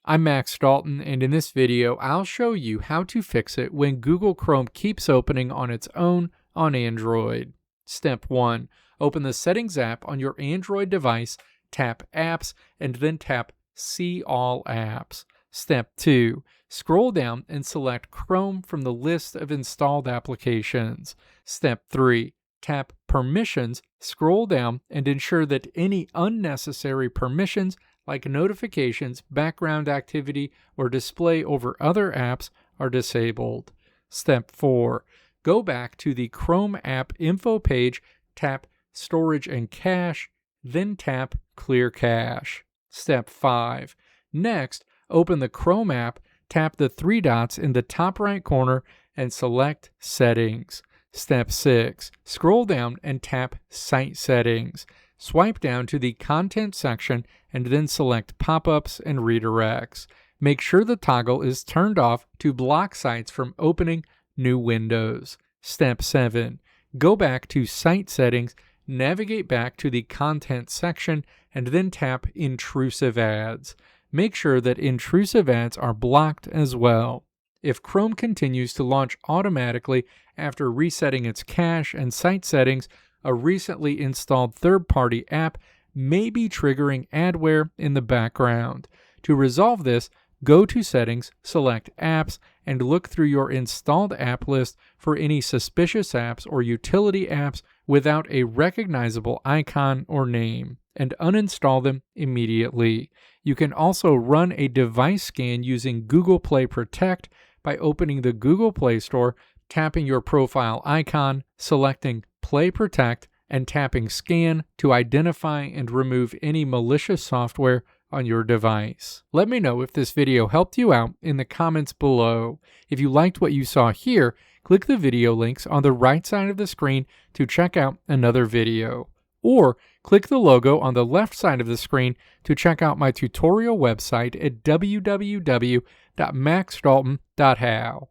I'm Max Dalton, and in this video, I'll show you how to fix it when Google Chrome keeps opening on its own on Android. Step 1. Open the Settings app on your Android device, tap Apps, and then tap See All Apps. Step 2. Scroll down and select Chrome from the list of installed applications. Step 3. Tap Permissions, scroll down, and ensure that any unnecessary permissions like notifications, background activity, or display over other apps are disabled. Step 4. Go back to the Chrome app info page, tap Storage and Cache, then tap Clear Cache. Step 5. Next, open the Chrome app, tap the three dots in the top right corner, and select Settings. Step 6. Scroll down and tap Site Settings. Swipe down to the Content section and then select Pop-ups and Redirects. Make sure the toggle is turned off to block sites from opening new windows. Step 7. Go back to Site Settings, navigate back to the Content section, and then tap Intrusive Ads. Make sure that intrusive ads are blocked as well. If Chrome continues to launch automatically after resetting its cache and site settings, a recently installed third-party app may be triggering adware in the background. To resolve this, go to Settings, select Apps, and look through your installed app list for any suspicious apps or utility apps without a recognizable icon or name, and uninstall them immediately. You can also run a device scan using Google Play Protect by opening the Google Play Store, tapping your profile icon, selecting Play Protect, and tapping Scan to identify and remove any malicious software on your device. Let me know if this video helped you out in the comments below. If you liked what you saw here, click the video links on the right side of the screen to check out another video. Or click the logo on the left side of the screen to check out my tutorial website at www.maxdalton.how.